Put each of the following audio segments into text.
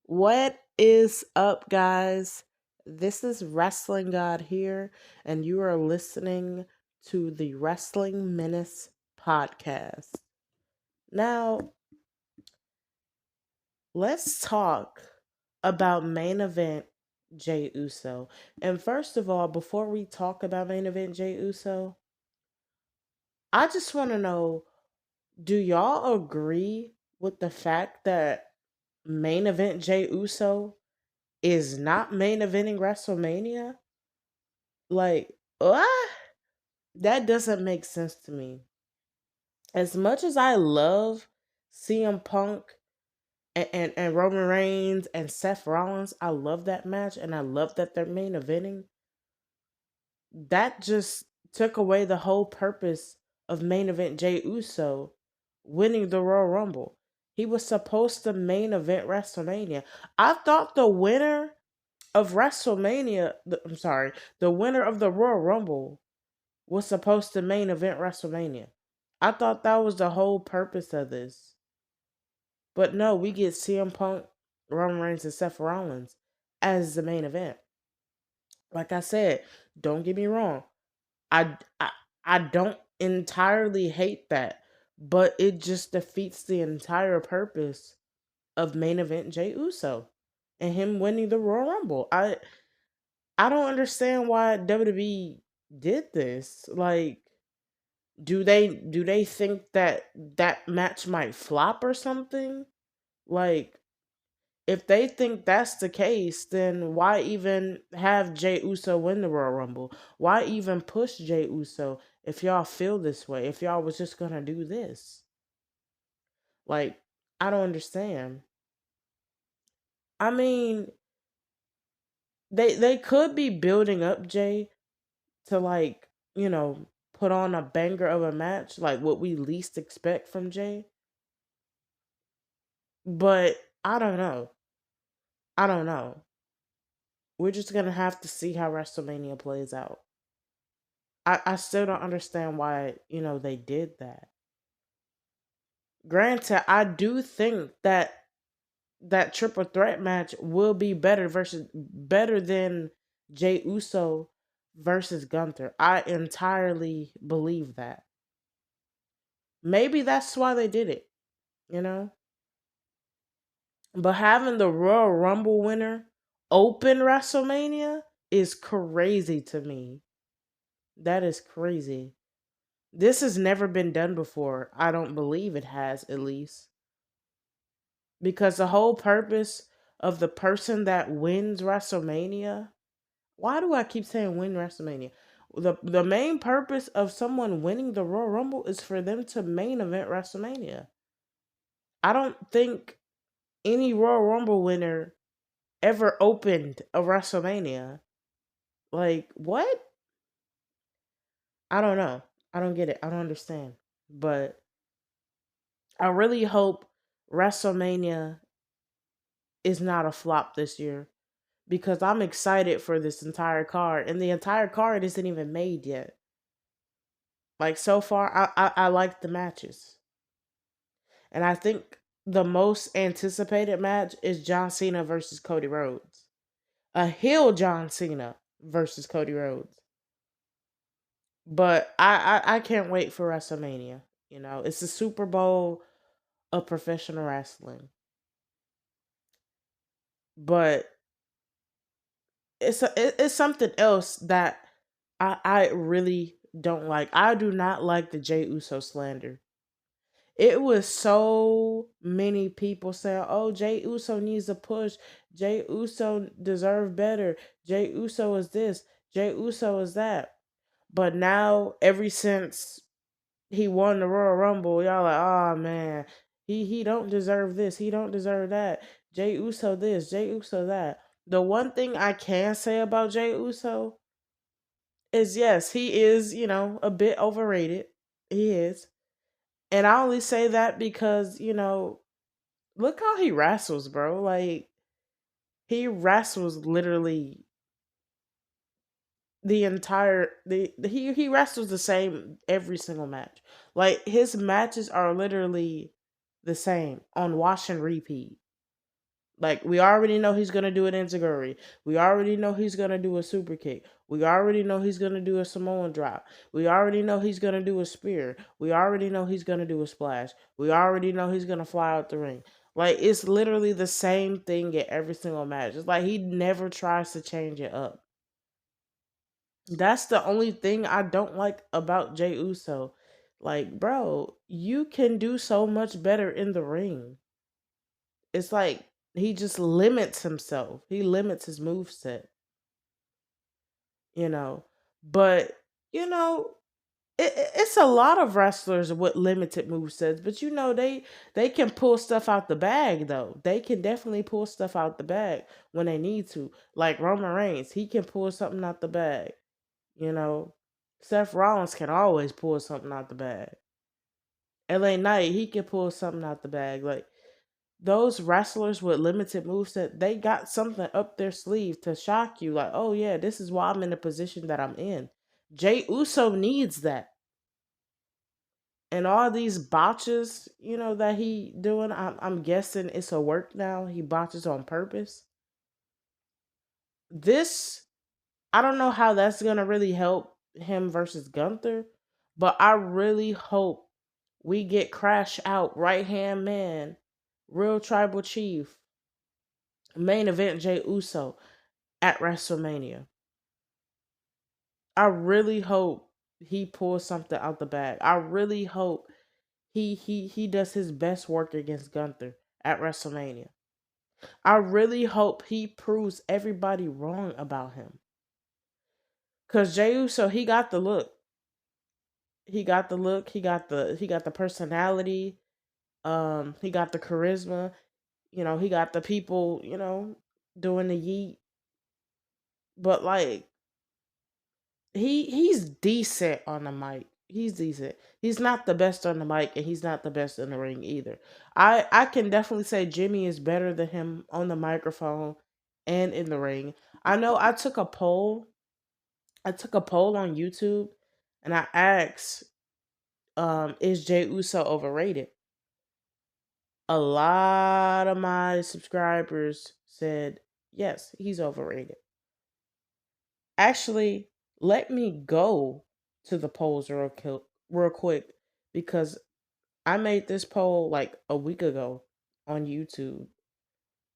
What is up, guys? This is Wrestling God here, and you are listening to the Wrestling Menace podcast. Now, let's talk about main event Jey Uso. And first of all, before we talk about main event Jey Uso, I just want to know, do y'all agree with the fact that main event Jey Uso is not main eventing WrestleMania? Like, what? That doesn't make sense to me. As much as I love CM Punk and Roman Reigns and Seth Rollins, I love that match and I love that they're main eventing. That just took away the whole purpose of main event Jey Uso winning the Royal Rumble. He was supposed to main event WrestleMania. I thought the winner of the winner of the Royal Rumble was supposed to main event WrestleMania. I thought that was the whole purpose of this. But no, we get CM Punk, Roman Reigns, and Seth Rollins as the main event. Like I said, don't get me wrong. I don't entirely hate that, but it just defeats the entire purpose of main event Jey Uso and him winning the Royal Rumble. I don't understand why WWE did this. Like, do they think that match might flop or something? Like, if they think that's the case, then why even have Jey Uso win the Royal Rumble? Why even push Jey Uso if y'all feel this way? If y'all was just gonna do this? Like, I don't understand. I mean, they could be building up Jey to, like, put on a banger of a match, like what we least expect from Jey. But I don't know. I don't know. We're just gonna have to see how WrestleMania plays out. I still don't understand why, they did that. Granted, I do think that triple threat match will be better than Jey Uso versus Gunther. I entirely believe that. Maybe that's why they did it, you know? But having the Royal Rumble winner open WrestleMania is crazy to me. That is crazy. This has never been done before. I don't believe it has, at least. Because the whole purpose of the person that wins WrestleMania, why do I keep saying win WrestleMania? The main purpose of someone winning the Royal Rumble is for them to main event WrestleMania. I don't think any Royal Rumble winner ever opened a WrestleMania. Like, what? I don't know. I don't get it. I don't understand. But I really hope WrestleMania is not a flop this year because I'm excited for this entire card, and the entire card isn't even made yet. Like, so far, I like the matches, and I think the most anticipated match is John Cena versus Cody Rhodes, a heel John Cena versus Cody Rhodes. But I can't wait for WrestleMania. It's the Super Bowl of professional wrestling, but it's something else that I really don't like. I do not like the Jey Uso slander. It was so many people saying, "Oh, Jey Uso needs a push. Jey Uso deserve better. Jey Uso is this. Jey Uso is that." But now, ever since he won the Royal Rumble, y'all like, "Oh man, he don't deserve this. He don't deserve that. Jey Uso this. Jey Uso that." The one thing I can say about Jey Uso is, yes, he is, a bit overrated. He is. And I only say that because, look how he wrestles, bro. Like, he wrestles literally he wrestles the same every single match. Like, his matches are literally the same on wash and repeat. Like, we already know he's gonna do an enziguri. We already know he's gonna do a super kick. We already know he's gonna do a Samoan drop. We already know he's gonna do a spear. We already know he's gonna do a splash. We already know he's gonna fly out the ring. Like, it's literally the same thing in every single match. It's like he never tries to change it up. That's the only thing I don't like about Jey Uso. Like, bro, you can do so much better in the ring. It's like he just limits himself. He limits his move set, you know. But you know, it's a lot of wrestlers with limited move sets. But you know, they can pull stuff out the bag though. They can definitely pull stuff out the bag when they need to. Like Roman Reigns, he can pull something out the bag. You know, Seth Rollins can always pull something out the bag. LA Knight, he can pull something out the bag. Like those wrestlers with limited moveset, they got something up their sleeve to shock you. Like, oh yeah, this is why I'm in the position that I'm in. Jey Uso needs that. And all these botches, that he doing, I'm guessing it's a work now. He botches on purpose. This, I don't know how that's gonna really help him versus Gunther, but I really hope we get Crash Out, right hand man, real tribal chief, main event Jey Uso at WrestleMania. I really hope he pulls something out the bag. I really hope he does his best work against Gunther at WrestleMania. I really hope he proves everybody wrong about him. Cause Jey Uso, he got the look. He got the look. He got the personality. He got the charisma. He got the people. Doing the yeet. But like, he's decent on the mic. He's decent. He's not the best on the mic, and he's not the best in the ring either. I can definitely say Jimmy is better than him on the microphone and in the ring. I know I took a poll. I took a poll on YouTube, and I asked, is Jey Uso overrated? A lot of my subscribers said yes, he's overrated. Actually, let me go to the polls real quick because I made this poll like a week ago on YouTube.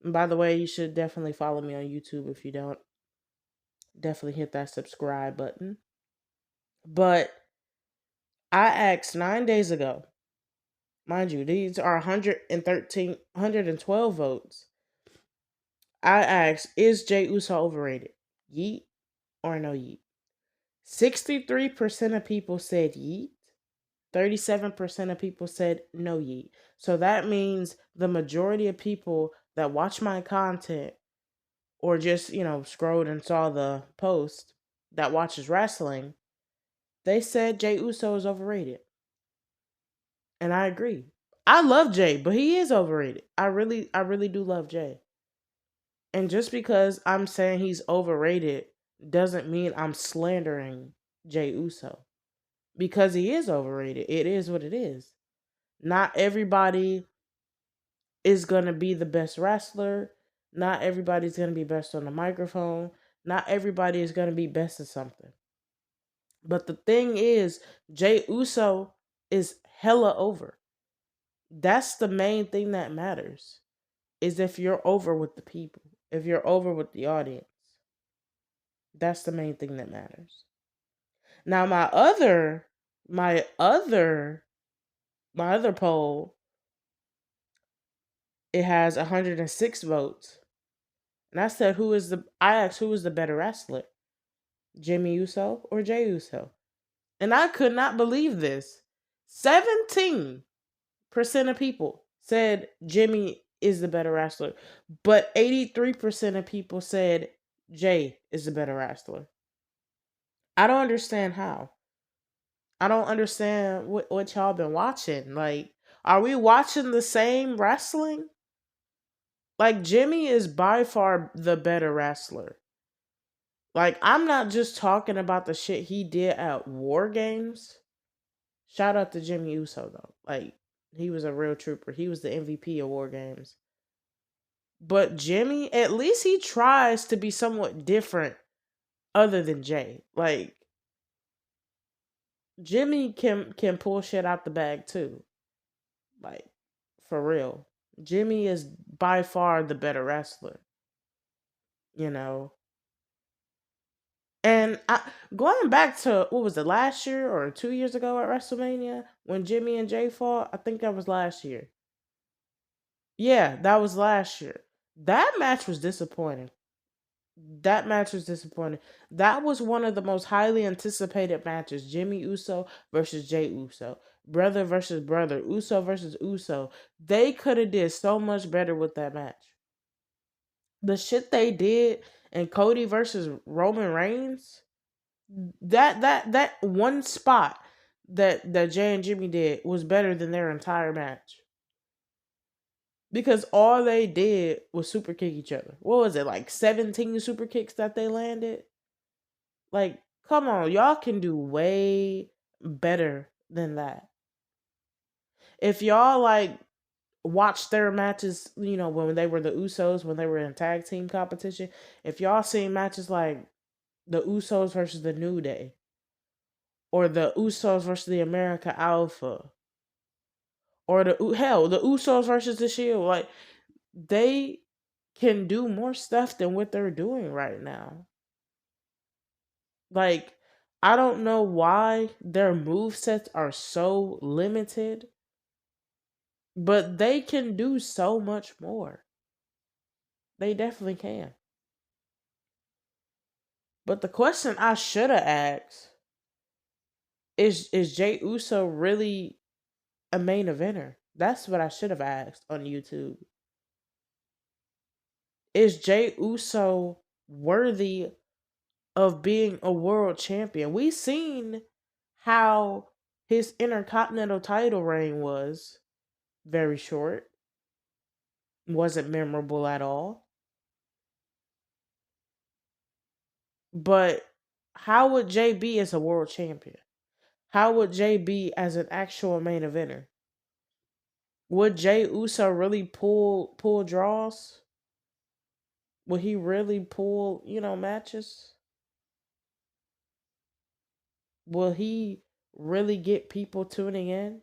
And by the way, you should definitely follow me on YouTube if you don't. Definitely hit that subscribe button. But I asked 9 days ago, mind you, these are 113, 112 votes. I asked, is Jey Uso overrated? Yeet or no yeet? 63% of people said yeet. 37% of people said no yeet. So that means the majority of people that watch my content or just, scrolled and saw the post that watches wrestling, they said Jey Uso is overrated. And I agree. I love Jey, but he is overrated. I really do love Jey. And just because I'm saying he's overrated doesn't mean I'm slandering Jey Uso. Because he is overrated. It is what it is. Not everybody is going to be the best wrestler. Not everybody's going to be best on the microphone. Not everybody is going to be best at something. But the thing is, Jey Uso is hella over. That's the main thing that matters. Is if you're over with the people. If you're over with the audience. That's the main thing that matters. Now my other poll, it has 106 votes. And I asked who is the better wrestler? Jimmy Uso or Jey Uso? And I could not believe this. 17% of people said Jimmy is the better wrestler, but 83% of people said Jey is the better wrestler. I don't understand how. I don't understand what y'all been watching. Like, are we watching the same wrestling? Like, Jimmy is by far the better wrestler. Like, I'm not just talking about the shit he did at War Games. Shout out to Jimmy Uso though. Like, he was a real trooper. He was the MVP of War Games. But Jimmy, at least he tries to be somewhat different other than Jay. Like Jimmy can pull shit out the bag too. Like for real. Jimmy is by far the better wrestler, you know. And going back to what was it last year or 2 years ago at WrestleMania when Jimmy and Jay fought? I think that was last year. Yeah, that was last year. That match was disappointing. That match was disappointing. That was one of the most highly anticipated matches. Jimmy Uso versus Jay Uso. Brother versus brother. Uso versus Uso. They could have did so much better with that match. The shit they did in Cody versus Roman Reigns, that one spot that Jay and Jimmy did was better than their entire match. Because all they did was super kick each other. What was it, like 17 super kicks that they landed? Like, come on, y'all can do way better than that. If y'all like watch their matches, when they were the Usos, when they were in tag team competition, if y'all seen matches like the Usos versus the New Day, or the Usos versus the America Alpha, or the Usos versus the Shield, like they can do more stuff than what they're doing right now. Like, I don't know why their move sets are so limited, but they can do so much more. They definitely can. But the question I should have asked is Jey Uso really a main eventer? That's what I should have asked on YouTube. Is Jey Uso worthy of being a world champion? We seen how his intercontinental title reign was very short. Wasn't memorable at all. But how would Jay be as a world champion? How would Jay be as an actual main eventer? Would Jay Uso really pull draws? Would he really pull, matches? Will he really get people tuning in?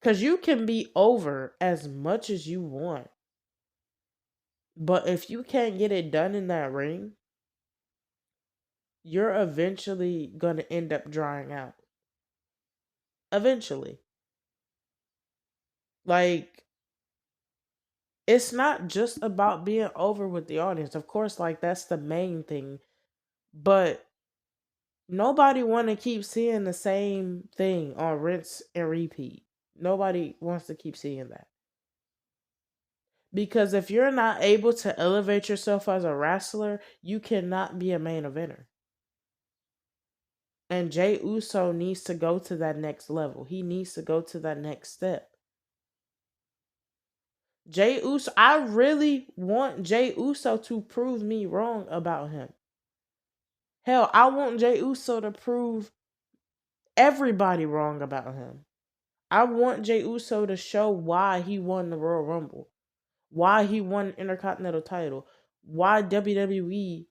Because you can be over as much as you want. But if you can't get it done in that ring, you're eventually going to end up drying out. Eventually. Like, it's not just about being over with the audience. Of course, like, that's the main thing. But nobody want to keep seeing the same thing on rinse and repeat. Nobody wants to keep seeing that. Because if you're not able to elevate yourself as a wrestler, you cannot be a main eventer. And Jey Uso needs to go to that next level. He needs to go to that next step. Jey Uso, I really want Jey Uso to prove me wrong about him. Hell, I want Jey Uso to prove everybody wrong about him. I want Jey Uso to show why he won the Royal Rumble, why he won Intercontinental title, why WWE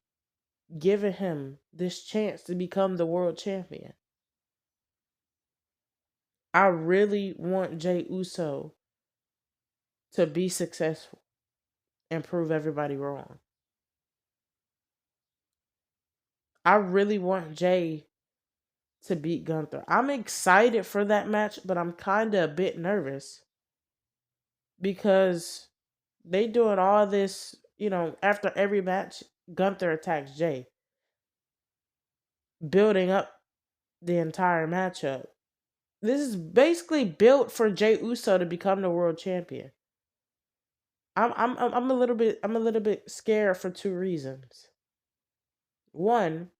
giving him this chance to become the world champion. I really want Jey Uso to be successful and prove everybody wrong. I really want Jay to beat Gunther. I'm excited for that match, but I'm kind of a bit nervous because they doing all this, after every match, Gunther attacks Jay, building up the entire matchup. This is basically built for Jey Uso to become the world champion. I'm a little bit scared for two reasons. One,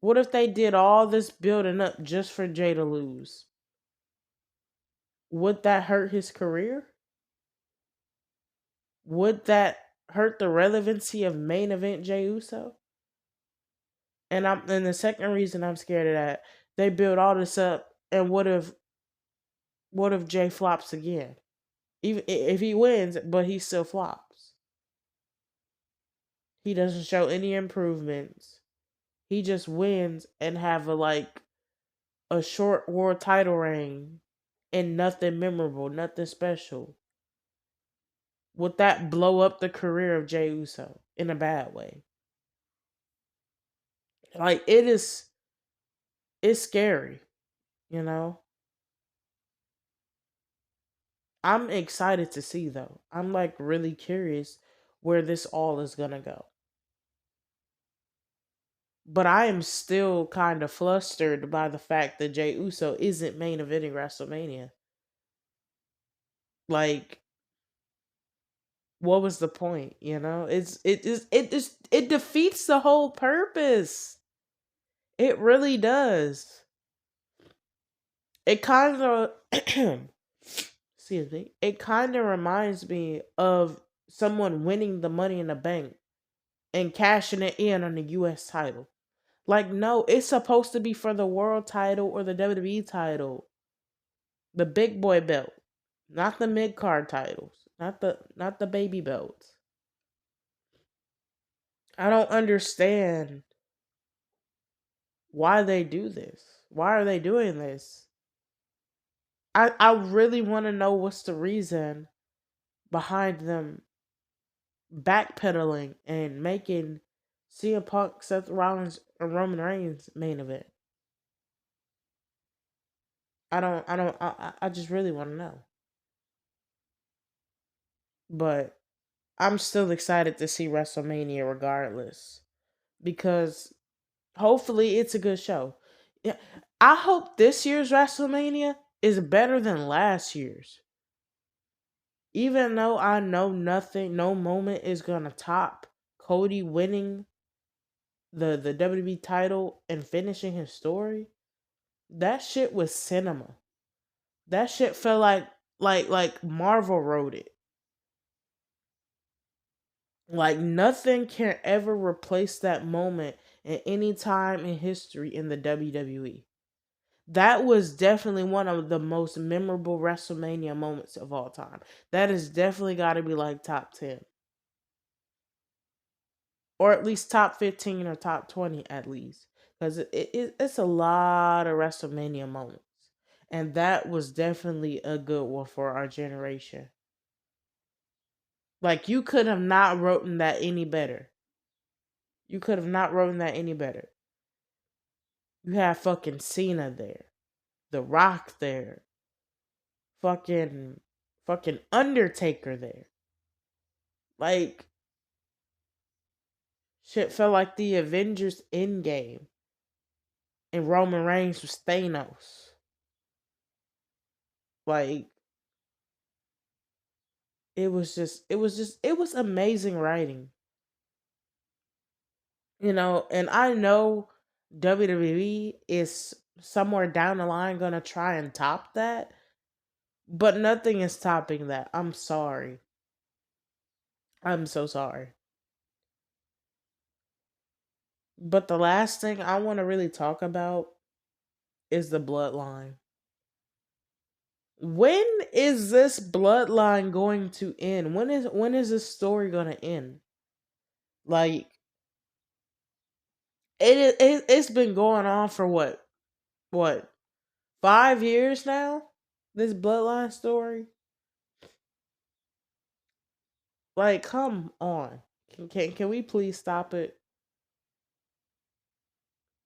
what if they did all this building up just for Jay to lose? Would that hurt his career? Would that hurt the relevancy of main event Jey Uso? And the second reason I'm scared of that, they build all this up, and what if Jay flops again? Even if he wins, but he still flops. He doesn't show any improvements. He just wins and have a short world title reign and nothing memorable, nothing special. Would that blow up the career of Jey Uso in a bad way? Like it's scary, you know? I'm excited to see though. I'm like really curious where this all is gonna go. But I am still kind of flustered by the fact that Jey Uso isn't main eventing WrestleMania. Like, what was the point? You know, it defeats the whole purpose. It really does. It kind of excuse me. It kind of reminds me of someone winning the Money in the Bank and cashing it in on the U.S. title. Like, no, it's supposed to be for the world title or the WWE title, the big boy belt, not the mid card titles, not the baby belts. I don't understand why they do this. Why are they doing this? I really want to know what's the reason behind them backpedaling and making CM Punk, Seth Rollins, and Roman Reigns main event. I just really want to know. But I'm still excited to see WrestleMania regardless because hopefully it's a good show. Yeah, I hope this year's WrestleMania is better than last year's. Even though I know nothing, no moment is gonna top Cody winning the WWE title and finishing his story. That shit was cinema. That shit felt like Marvel wrote it. Like nothing can ever replace that moment at any time in history in the WWE. That was definitely one of the most memorable WrestleMania moments of all time. That has definitely got to be like top 10. Or at least top 15 or top 20 at least. Because it's a lot of WrestleMania moments. And that was definitely a good one for our generation. Like, you could have not written that any better. You could have not written that any better. You have fucking Cena there. The Rock there. Fucking fucking Undertaker there. Like shit felt like the Avengers Endgame. And Roman Reigns was Thanos. Like it was amazing writing. You know, and I know WWE is somewhere down the line gonna try and top that. But nothing is topping that. I'm sorry. I'm so sorry. But the last thing I want to really talk about is the bloodline. When is this bloodline going to end? When is this story going to end? Like it's been going on for what 5 years now? This bloodline story. Like, come on. Can we please stop it?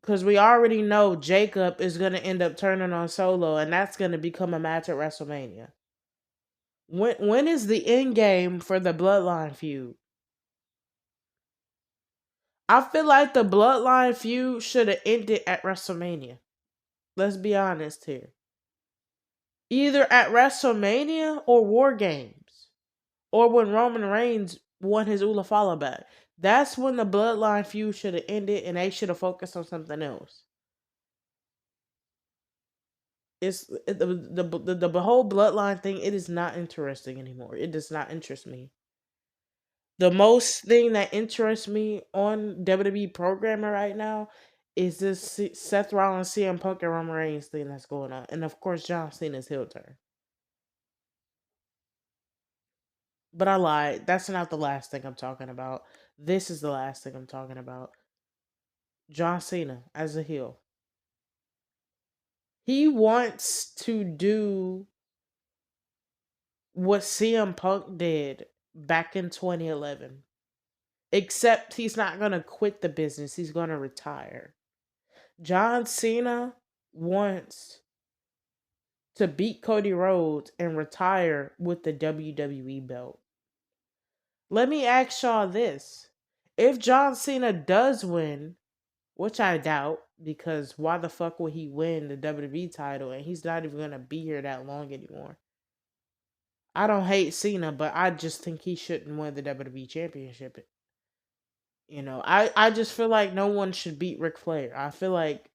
Because we already know Jacob is going to end up turning on Solo, and that's going to become a match at WrestleMania. When is the end game for the Bloodline feud? I feel like the Bloodline feud should have ended at WrestleMania. Let's be honest here. Either at WrestleMania or War Games, or when Roman Reigns won his Ulafala back. That's when the Bloodline feud should have ended, and they should have focused on something else. The whole bloodline thing. It is not interesting anymore. It does not interest me. The most thing that interests me on WWE programming right now is this Seth Rollins, CM Punk, and Roman Reigns thing that's going on, and of course John Cena's heel turn. But I lied. That's not the last thing I'm talking about. This is the last thing I'm talking about. John Cena as a heel. He wants to do what CM Punk did back in 2011. Except he's not going to quit the business, he's going to retire. John Cena wants to beat Cody Rhodes and retire with the WWE belt. Let me ask y'all this. If John Cena does win, which I doubt, because why the fuck would he win the WWE title and he's not even going to be here that long anymore? I don't hate Cena, but I just think he shouldn't win the WWE Championship. I just feel like no one should beat Ric Flair. I feel like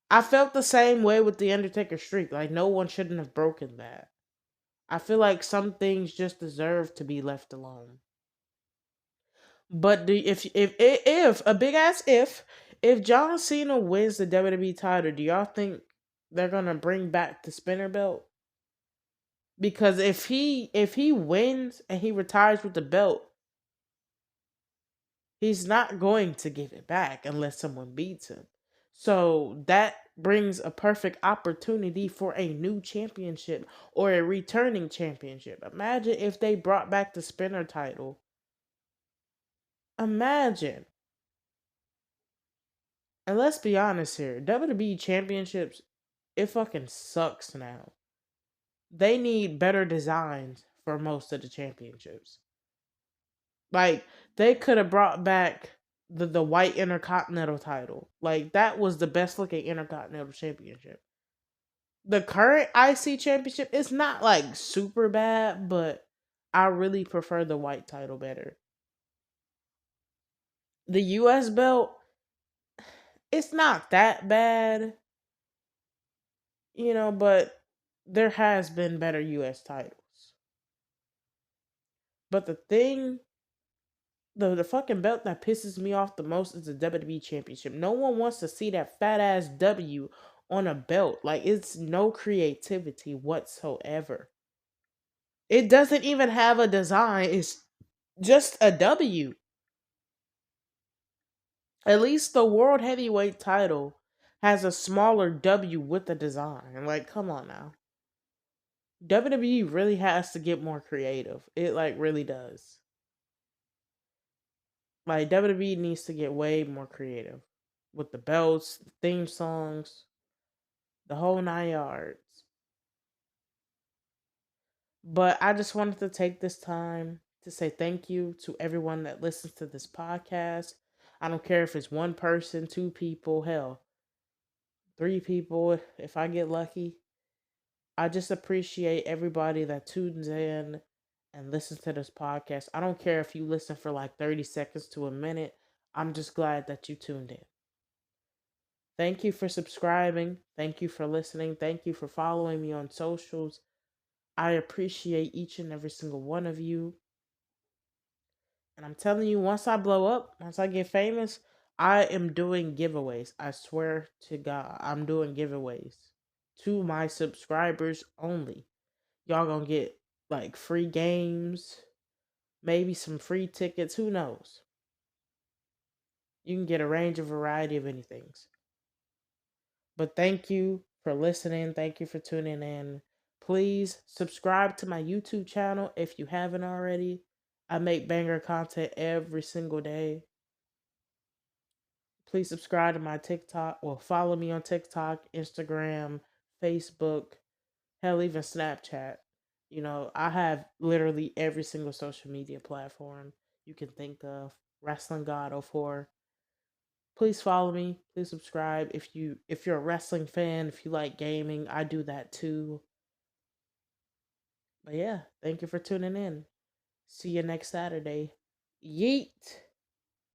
I felt the same way with the Undertaker streak. Like no one shouldn't have broken that. I feel like some things just deserve to be left alone. But if a big ass if John Cena wins the WWE title, do y'all think they're gonna bring back the spinner belt? Because if he wins and he retires with the belt, he's not going to give it back unless someone beats him. So that brings a perfect opportunity for a new championship or a returning championship. Imagine if they brought back the spinner title. Imagine. And let's be honest here, WWE championships, it fucking sucks now. They need better designs for most of the championships. Like they could have brought back the white intercontinental title. Like that was the best looking intercontinental championship. The current IC championship is not like super bad, but I really prefer the white title better. The US belt, it's not that bad, but there has been better US titles. But the fucking belt that pisses me off the most is the WWE Championship. No one wants to see that fat ass W on a belt. Like it's no creativity whatsoever. It doesn't even have a design. It's just a W. At least the World Heavyweight title has a smaller W with a design. Like, come on now. WWE really has to get more creative. It like really does. Like WWE needs to get way more creative with the belts, the theme songs, the whole 9 yards. But I just wanted to take this time to say thank you to everyone that listens to this podcast. I don't care if it's one person, two people, hell, three people, if I get lucky. I just appreciate everybody that tunes in and listens to this podcast. I don't care if you listen for like 30 seconds to a minute. I'm just glad that you tuned in. Thank you for subscribing. Thank you for listening. Thank you for following me on socials. I appreciate each and every single one of you. And I'm telling you, once I blow up, once I get famous, I am doing giveaways. I swear to God, I'm doing giveaways to my subscribers only. Y'all gonna get like free games, maybe some free tickets, who knows? You can get a range of variety of anything. But thank you for listening. Thank you for tuning in. Please subscribe to my YouTube channel if you haven't already. I make banger content every single day. Please subscribe to my TikTok. Well, follow me on TikTok, Instagram, Facebook, hell, even Snapchat. I have literally every single social media platform you can think of. Wrestling God 04. Please follow me. Please subscribe. If you're a wrestling fan, if you like gaming, I do that too. But yeah, thank you for tuning in. See you next Saturday. Yeet.